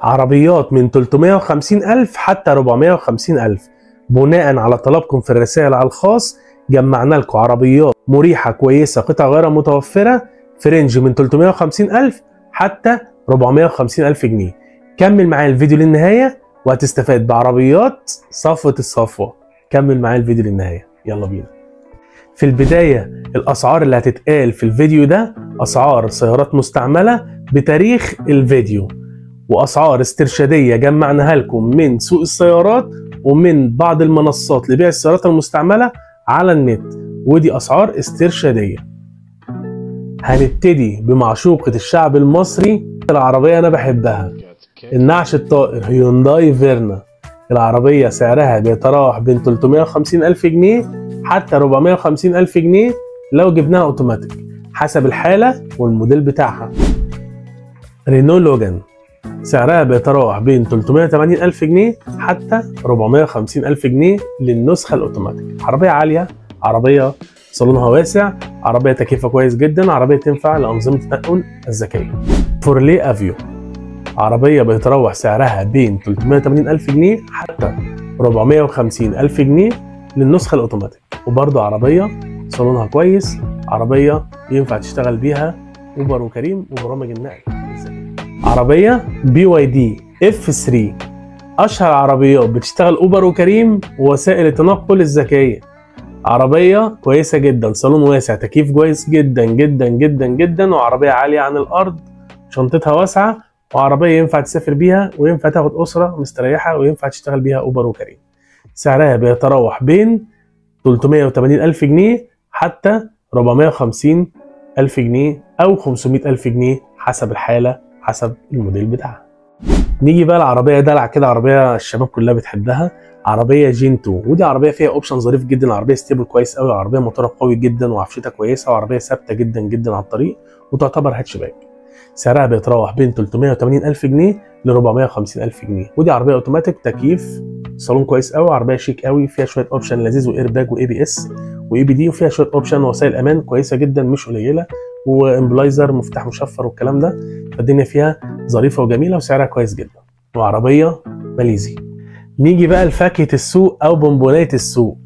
عربيات من 350,000 حتى 450,000. بناء على طلبكم في الرسائل على الخاص جمعنا لكم عربيات مريحة كويسة قطع غيارها متوفرة في رينج من 350,000 حتى 450,000 جنيه. كمل معايا الفيديو للنهاية وهتستفاد بعربيات صفوة الصفوة. كمل معايا الفيديو للنهاية، يلا بينا. في البداية الأسعار اللي هتتقال في الفيديو ده أسعار سيارات مستعملة بتاريخ الفيديو، وأسعار استرشادية جمعناها لكم من سوق السيارات ومن بعض المنصات لبيع السيارات المستعملة على النت، ودي أسعار استرشادية. هنبتدي بمعشوقة الشعب المصري، العربية أنا بحبها، النعش الطائر هيونداي فيرنا. العربية سعرها بيتراوح بين 350,000 جنيه حتى 450,000 جنيه لو جبناها اوتوماتيك حسب الحالة والموديل بتاعها. رينو لوجان سعرها بيتراوح بين 380,000 جنيه حتى 450,000 جنيه للنسخة الاوتوماتيك. عربية عالية، عربية صالونها واسع، عربية تكييفها كويس جدا، عربية تنفع لأنظمة التنقل الذكية. فورليه افيو عربية بيتراوح سعرها بين 380,000 جنيه حتى 450,000 جنيه للنسخة الأوتوماتيك، وبرضه عربية صالونها كويس، عربية ينفع تشتغل بيها أوبر وكريم وبرامج النقل. عربية BYD F3 أشهر عربيات بتشتغل أوبر وكريم ووسائل التنقل الذكية. عربية كويسة جدا، صالون واسع، تكييف كويس جدا جدا جدا جدا، وعربية عالية عن الأرض، شنطتها واسعة، وعربية ينفع تسافر بيها وينفع تاخد أسرة مستريحة وينفع تشتغل بيها أوبر وكريم. سعرها بيتراوح بين 380,000 جنيه حتى 450,000 جنيه أو 500,000 جنيه حسب الحالة حسب الموديل بتاعها. نيجي بقى العربية دلع كده، عربية الشباب كلها بتحبها، عربية جينتو، ودي عربية فيها اوبشن ظريف جدا، العربية ستيبل كويس قوي، عربية موتورها قوي جدا وعفشتها كويسة، وعربية ثابتة جدا جدا على الطريق وتعتبر هاتشباك. سعرها بيتراوح بين 380,000 جنيه ل 450,000 جنيه، ودي عربية اوتوماتيك، تكييف، صالون كويس قوي، عربية شيك قوي، فيها شوية اوبشن لذيذ، واير باج واي بي اس واي بي دي، وفيها شوية اوبشن وسائل امان كويسة جدا مش قليلة، وامبلايزر مفتاح مشفر والكلام ده، فالدنيا فيها ظريفة وجميلة وسعرها كويس جدا، وعربية ماليزي. نيجي بقى لفاكهة السوق او بونبوناية السوق،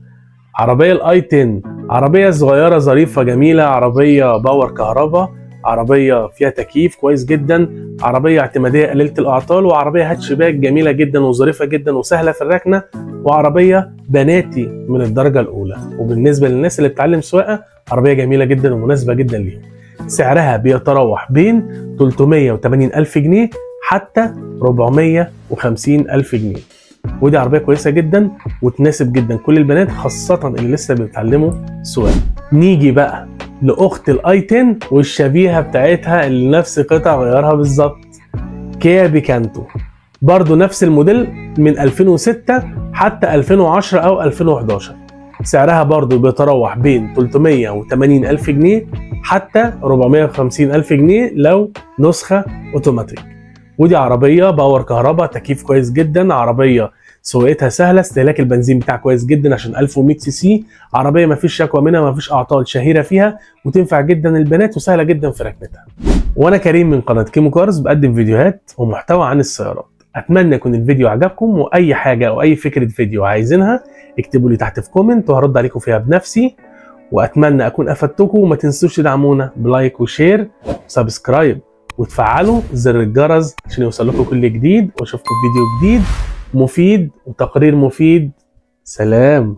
عربية الاي 10، عربية صغيرة ظريفة جميلة، عربية باور كهرباء، عربية فيها تكييف كويس جدا، عربية اعتمادية قليلة الأعطال، وعربية هاتشباك جميلة جدا وظريفة جدا وسهلة في الركنة، وعربية بناتي من الدرجة الأولى، وبالنسبة للناس اللي بتتعلم سواقة عربية جميلة جدا ومناسبة جدا ليهم. سعرها بيتراوح بين 380,000 جنيه حتى 450,000 جنيه، ودي عربية كويسة جدا وتناسب جدا كل البنات خاصة اللي لسه بيتعلموا سواقة. نيجي بقى لاخت الاي 10 والشبيهه بتاعتها اللي نفس قطع غيارها بالظبط، كيا بيكانتو، برضو نفس الموديل من 2006 حتى 2010 او 2011. سعرها برضو بيتراوح بين 380,000 جنيه حتى 450,000 جنيه لو نسخه اوتوماتيك، ودي عربيه باور كهرباء، تكييف كويس جدا، عربيه سواقتها سهله، استهلاك البنزين بتاعها كويس جدا عشان 1100 سي سي، عربيه ما فيش شكوى منها، ما فيش اعطال شهيره فيها، وتنفع جدا للبنات وسهله جدا في ركنتها. وانا كريم من قناه كيمو كارز بقدم فيديوهات ومحتوى عن السيارات. اتمنى يكون الفيديو عجبكم، واي حاجه او اي فكره فيديو عايزينها اكتبوا لي تحت في كومنت وهرد عليكم فيها بنفسي، واتمنى اكون افدتكم، وما تنسوش تدعمونا بلايك وشير وسبسكرايب وتفعلوا زر الجرس عشان يوصل لكم كل جديد، واشوفكم في فيديو جديد مفيد وتقرير مفيد. سلام.